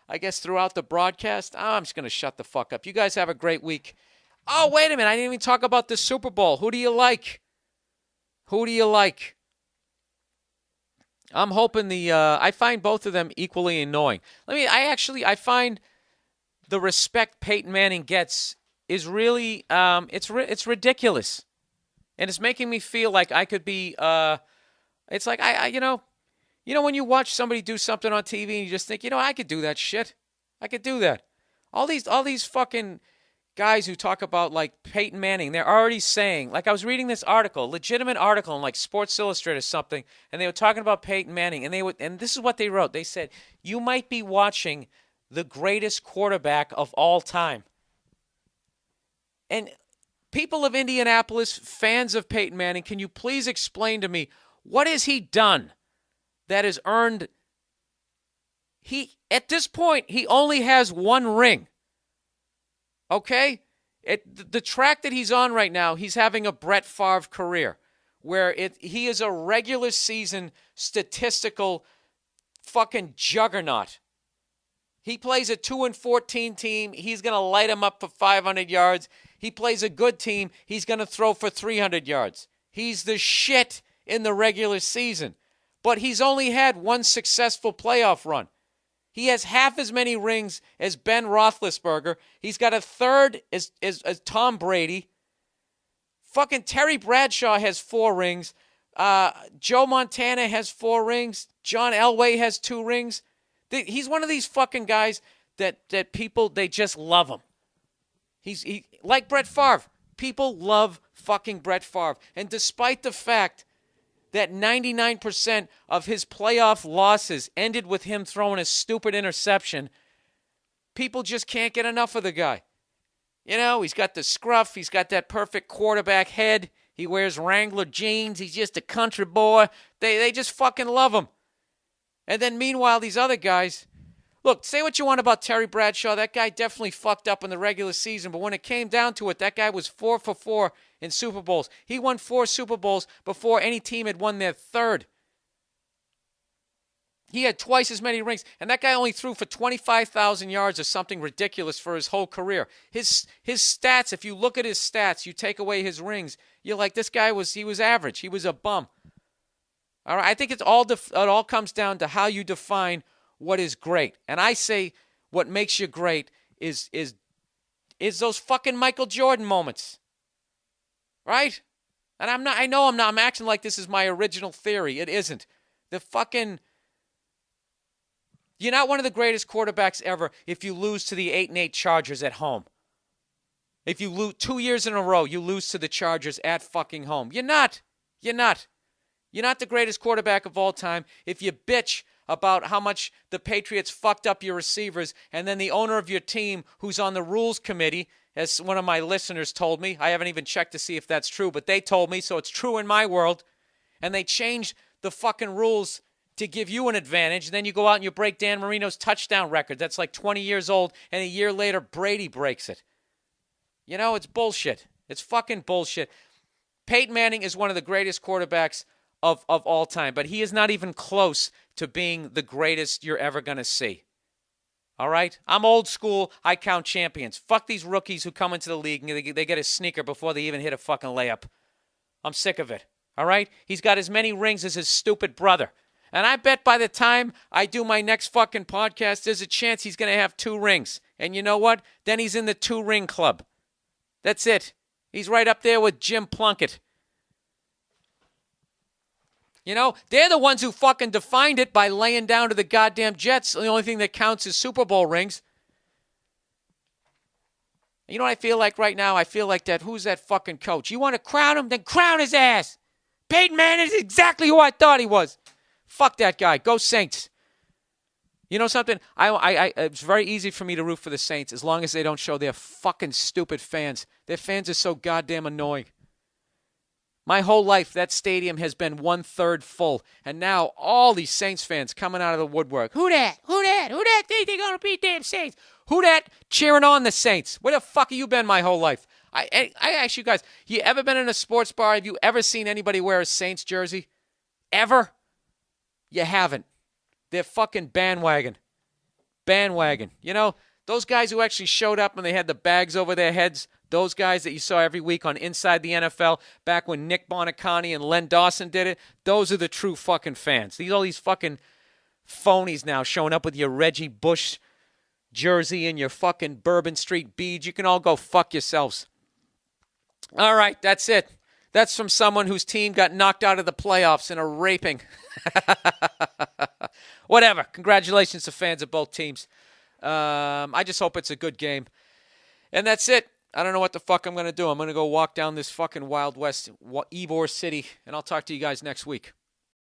I guess, throughout the broadcast. I'm just going to shut the fuck up. You guys have a great week. Oh, wait a minute. I didn't even talk about the Super Bowl. Who do you like? Who do you like? I'm hoping I find both of them equally annoying. I find the respect Peyton Manning gets is really, it's ridiculous. And it's making me feel like I could be, it's like, when you watch somebody do something on TV and you just think, I could do that shit. I could do that. All these fucking guys who talk about, like, Peyton Manning, they're already saying, like, I was reading this article, legitimate article in, like, Sports Illustrated or something, and they were talking about Peyton Manning, and this is what they wrote. They said, you might be watching the greatest quarterback of all time. And people of Indianapolis, fans of Peyton Manning, can you please explain to me, what has he done that has earned, at this point, he only has one ring. Okay? The track that he's on right now, he's having a Brett Favre career where he is a regular season statistical fucking juggernaut. He plays a 2-14 team. He's going to light him up for 500 yards. He plays a good team. He's going to throw for 300 yards. He's the shit in the regular season. But he's only had one successful playoff run. He has half as many rings as Ben Roethlisberger. He's got a third as Tom Brady. Terry Bradshaw has 4 rings. Joe Montana has 4 rings. John Elway has 2 rings. He's one of these fucking guys that people, they just love him. He like Brett Favre. People love fucking Brett Favre. And despite the fact that 99% of his playoff losses ended with him throwing a stupid interception, people just can't get enough of the guy. He's got the scruff. He's got that perfect quarterback head. He wears Wrangler jeans. He's just a country boy. They just fucking love him. And then meanwhile, these other guys, look, say what you want about Terry Bradshaw. That guy definitely fucked up in the regular season. But when it came down to it, that guy was 4 for 4 in Super Bowls. He won 4 Super Bowls before any team had won their third. He had twice as many rings. And that guy only threw for 25,000 yards or something ridiculous for his whole career. His stats, if you look at his stats, you take away his rings, you're like, this guy was average. He was a bum. All right, I think it all comes down to how you define what is great. And I say what makes you great is those fucking Michael Jordan moments. Right? And I'm acting like this is my original theory. It isn't. You're not one of the greatest quarterbacks ever if you lose to the 8-8 Chargers at home. If you lose 2 years in a row, you lose to the Chargers at fucking home. You're not. You're not the greatest quarterback of all time if you bitch about how much the Patriots fucked up your receivers, and then the owner of your team, who's on the rules committee, as one of my listeners told me, I haven't even checked to see if that's true, but they told me, so it's true in my world, and they changed the fucking rules to give you an advantage, and then you go out and you break Dan Marino's touchdown record. That's like 20 years old, and a year later, Brady breaks it. It's bullshit. It's fucking bullshit. Peyton Manning is one of the greatest quarterbacks of all time, but he is not even close to being the greatest you're ever going to see. All right? I'm old school. I count champions. Fuck these rookies who come into the league and they get a sneaker before they even hit a fucking layup. I'm sick of it. All right? He's got as many rings as his stupid brother. And I bet by the time I do my next fucking podcast, there's a chance he's going to have 2 rings. And you know what? Then he's in the 2-ring club. That's it. He's right up there with Jim Plunkett. They're the ones who fucking defined it by laying down to the goddamn Jets. The only thing that counts is Super Bowl rings. You know what I feel like right now? I feel like who's that fucking coach? You want to crown him? Then crown his ass. Peyton Manning is exactly who I thought he was. Fuck that guy. Go Saints. You know something? It's very easy for me to root for the Saints as long as they don't show their fucking stupid fans. Their fans are so goddamn annoying. My whole life, that stadium has been 1/3 full. And now all these Saints fans coming out of the woodwork. Who that? Who that? Who that think they're going to beat damn Saints? Who that cheering on the Saints? Where the fuck have you been my whole life? I ask you guys, you ever been in a sports bar? Have you ever seen anybody wear a Saints jersey? Ever? You haven't. They're fucking bandwagon. bandwagon. You know, those guys who actually showed up and they had the bags over their heads, those guys that you saw every week on Inside the NFL back when Nick Bonacani and Len Dawson did it, those are the true fucking fans. All these fucking phonies now showing up with your Reggie Bush jersey and your fucking Bourbon Street beads. You can all go fuck yourselves. All right, that's it. That's from someone whose team got knocked out of the playoffs in a raping. Whatever. Congratulations to fans of both teams. I just hope it's a good game. And that's it. I don't know what the fuck I'm going to do. I'm going to go walk down this fucking Wild West, Ybor City, and I'll talk to you guys next week.